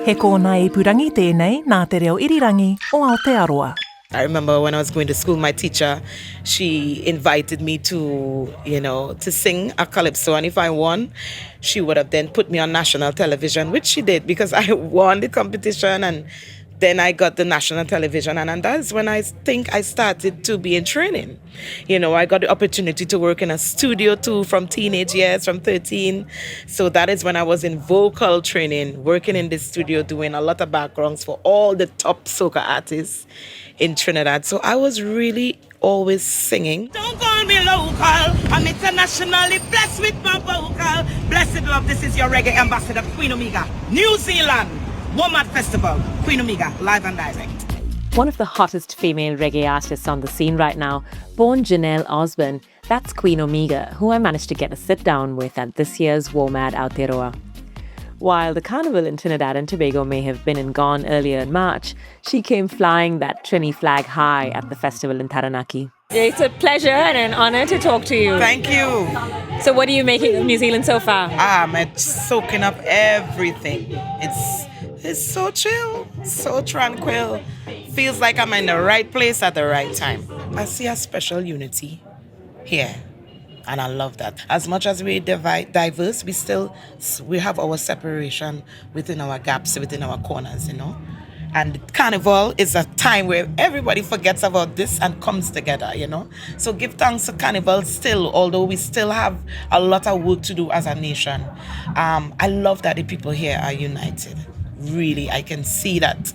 He kōna e purangi tēnei nā te reo irirangi o Aotearoa. I remember when I was going to school, my teacher, she invited me to, to sing a calypso. And if I won, she would have then put me on national television, which she did because I won the competition. And then I got the national television. And that's when I think I started to be in training. I got the opportunity to work in a studio too from teenage years, from 13. So that is when I was in vocal training, working in the studio, doing a lot of backgrounds for all the top soca artists in Trinidad. So I was really always singing. Don't call me local, I'm internationally blessed with my vocal. Blessed love, this is your reggae ambassador, Queen Omega. New Zealand, WOMAD Festival, Queen Omega, live and direct. One of the hottest female reggae artists on the scene right now, born Janelle Osborne, that's Queen Omega, who I managed to get a sit down with at this year's WOMAD Aotearoa. While the carnival in Trinidad and Tobago may have been and gone earlier in March, she came flying that Trini flag high at the festival in Taranaki. It's a pleasure and an honour to talk to you. Thank you. So what are you making of New Zealand so far? I'm soaking up everything. It's so chill, so tranquil. Feels like I'm in the right place at the right time. I see a special unity here. And I love that. As much as we're diverse, we have our separation within our gaps, within our corners, And Carnival is a time where everybody forgets about this and comes together, So give thanks to Carnival still, although we still have a lot of work to do as a nation. I love that the people here are united. Really, I can see that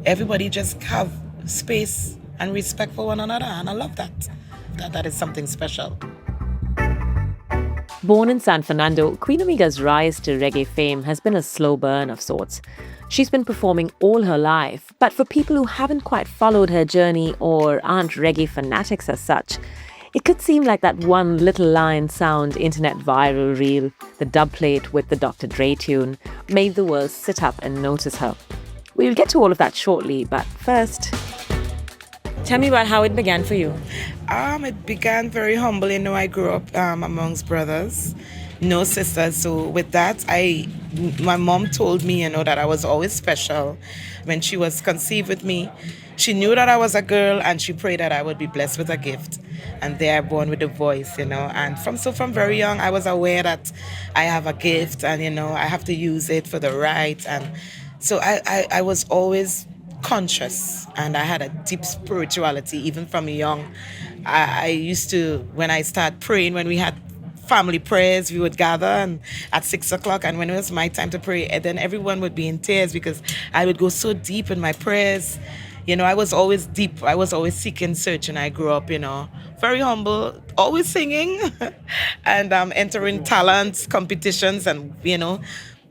everybody just have space and respect for one another, and I love that. That is something special. Born in San Fernando, Queen Omega's rise to reggae fame has been a slow burn of sorts. She's been performing all her life, but for people who haven't quite followed her journey or aren't reggae fanatics as such, it could seem like that one Little Lion Sound internet viral reel, the dub plate with the Dr. Dre tune, made the world sit up and notice her. We'll get to all of that shortly, but first, tell me about how it began for you. It began very humble. I grew up amongst brothers, no sisters. So with that, my mom told me, that I was always special. When she was conceived with me, she knew that I was a girl and she prayed that I would be blessed with a gift. And there I born with a voice, And from very young, I was aware that I have a gift and, I have to use it for the right. And so I was always conscious, and I had a deep spirituality even from young. I used to, when I started praying, when we had family prayers, we would gather and at 6 o'clock, and when it was my time to pray, and then everyone would be in tears because I would go so deep in my prayers. I was always deep. I was always seeking, searching. I grew up, very humble, always singing and entering talents, competitions, and,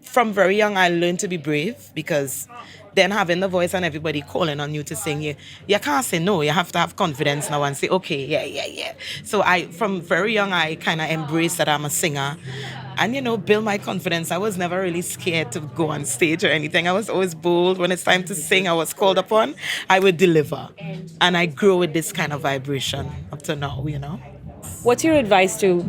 from very young, I learned to be brave because then having the voice and everybody calling on you to sing, you can't say no. You have to have confidence now and say, okay, yeah. So from very young, I kind of embraced that I'm a singer and, build my confidence. I was never really scared to go on stage or anything. I was always bold. When it's time to sing, I was called upon, I would deliver. And I grew with this kind of vibration up to now, What's your advice to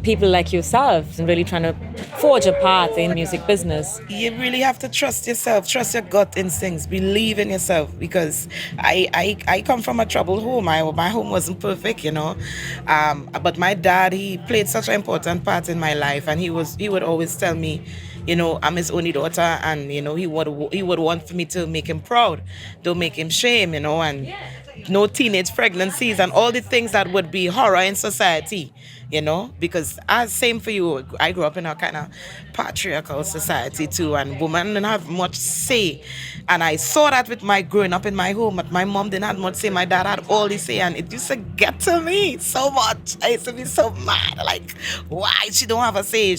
people like yourself and really trying to forge a path in music business? You really have to trust yourself, trust your gut instincts, believe in yourself, because I come from a troubled home. My home wasn't perfect, but my dad, he played such an important part in my life, and he would always tell me, I'm his only daughter, and he would want for me to make him proud, don't make him shame, and no teenage pregnancies and all the things that would be horror in society, because same for you, I grew up in a kind of patriarchal society too, and women didn't have much say, and I saw that with my growing up in my home. But my mom didn't have much say, my dad had all the say, and it used to get to me so much. I used to be so mad, like, why she don't have a say?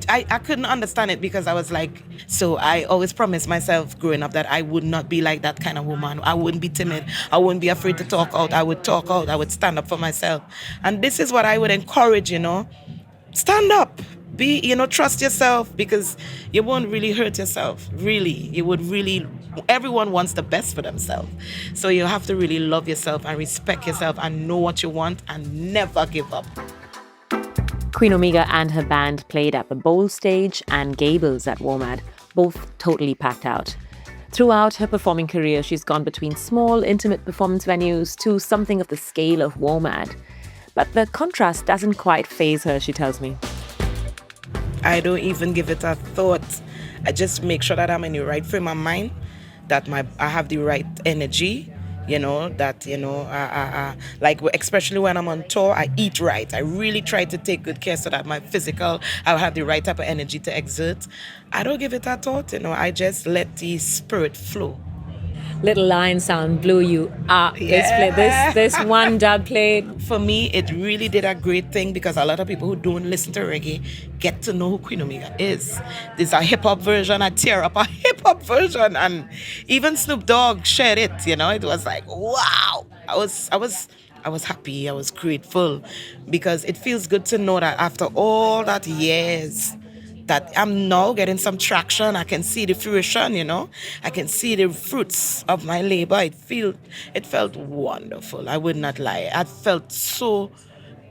I couldn't understand it, because I was like, so I always promised myself growing up that I would not be like that kind of woman. I wouldn't be timid. I wouldn't be afraid to talk out. I would talk out. I would stand up for myself. And this is what I would encourage, stand up. Trust yourself, because you won't really hurt yourself. Really, everyone wants the best for themselves. So you have to really love yourself and respect yourself and know what you want and never give up. Queen Omega and her band played at the Bowl Stage and Gables at WOMAD, both totally packed out. Throughout her performing career, she's gone between small, intimate performance venues to something of the scale of WOMAD. But the contrast doesn't quite faze her, she tells me. I don't even give it a thought. I just make sure that I'm in the right frame of mind, that I have the right energy, like especially when I'm on tour, I eat right. I really try to take good care so that my physical, I'll have the right type of energy to exert. I don't give it a thought, I just let the spirit flow. Little Lion sound blew you up. This one dub played. For me, it really did a great thing because a lot of people who don't listen to reggae get to know who Queen Omega is. There's a hip-hop version, I tear up a hip-hop version, and even Snoop Dogg shared it, It was like, wow. I was happy, I was grateful because it feels good to know that after all that years, that I'm now getting some traction. I can see the fruition, I can see the fruits of my labor. It felt wonderful. I would not lie. I felt so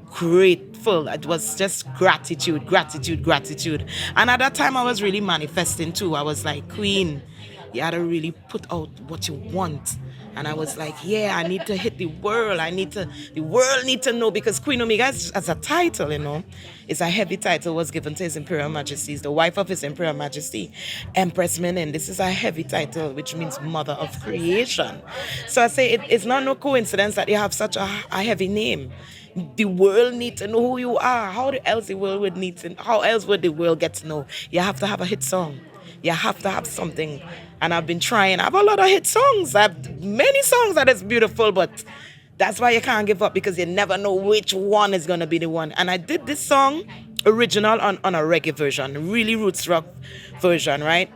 grateful. It was just gratitude. And at that time, I was really manifesting too. I was like, Queen, you had to really put out what you want. And I was like, I need to hit the world. The world need to know, because Queen Omega as a title, it's a heavy title, was given to His Imperial Majesty, the wife of His Imperial Majesty, Empress Menen. This is a heavy title, which means mother of creation. So I say it's not no coincidence that you have such a heavy name. The world needs to know who you are. How else would the world get to know? You have to have a hit song. You have to have something. And I've been trying. I have a lot of hit songs. I have many songs that is beautiful, but that's why you can't give up, because you never know which one is going to be the one. And I did this song original on a reggae version, really roots rock version, right?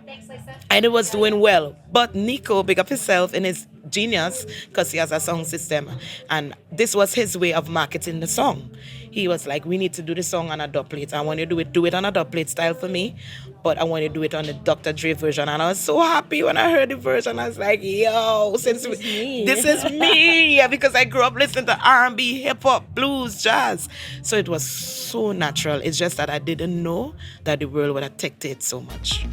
And it was doing well. But Nico, big up himself in his genius, because he has a song system. And this was his way of marketing the song. He was like, we need to do the song on a dub plate. I want you to do it on a dub plate style for me, but I want you to do it on the Dr. Dre version. And I was so happy when I heard the version. I was like, yo, this is me. Yeah, because I grew up listening to R&B, hip-hop, blues, jazz. So it was so natural. It's just that I didn't know that the world would have taken it so much.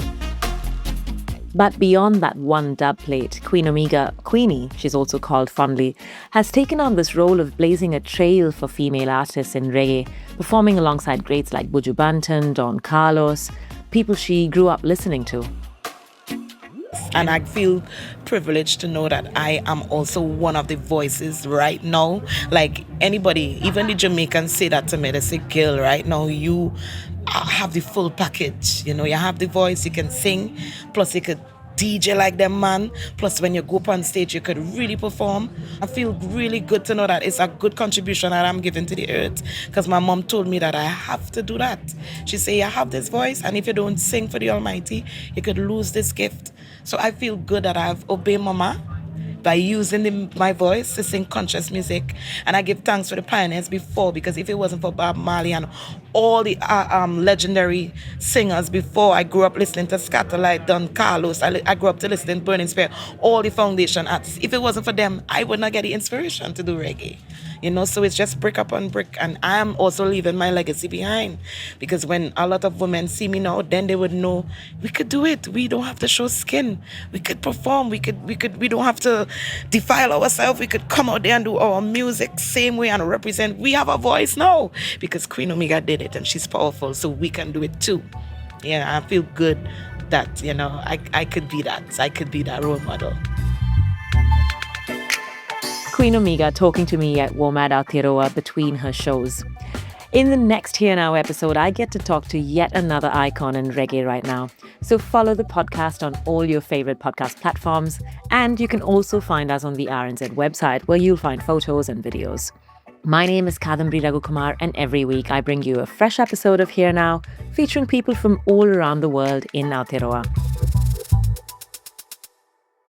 But beyond that one dub plate, Queen Omega, Queenie, she's also called fondly, has taken on this role of blazing a trail for female artists in reggae, performing alongside greats like Buju Banton, Don Carlos, people she grew up listening to. And I feel privileged to know that I am also one of the voices right now. Like anybody, even the Jamaicans say that to me. They say, girl, right now you have the full package. You have the voice, you can sing, plus you could DJ like them, man. Plus when you go up on stage, you could really perform. I feel really good to know that it's a good contribution that I'm giving to the earth, because my mom told me that I have to do that. She said, you have this voice, and if you don't sing for the Almighty, you could lose this gift. So I feel good that I've obeyed Mama by using my voice to sing conscious music. And I give thanks for the pioneers before, because if it wasn't for Bob Marley and all the legendary singers before, I grew up listening to Scatterlight, Don Carlos, I grew up to listening to Burning Spear, all the foundation artists. If it wasn't for them, I would not get the inspiration to do reggae. So it's just brick upon brick. And I'm also leaving my legacy behind, because when a lot of women see me now, then they would know we could do it. We don't have to show skin. We could perform. We don't have to defile ourselves. We could come out there and do our music same way and represent. We have a voice now because Queen Omega did it and she's powerful, so we can do it too. I feel good that, I could be that. I could be that role model. Queen Omega talking to me at WOMAD Aotearoa between her shows. In the next Here Now episode, I get to talk to yet another icon in reggae right now. So follow the podcast on all your favorite podcast platforms, and you can also find us on the RNZ website, where you'll find photos and videos. My name is Kadambari Raghukumar, and every week I bring you a fresh episode of Here Now, featuring people from all around the world in Aotearoa.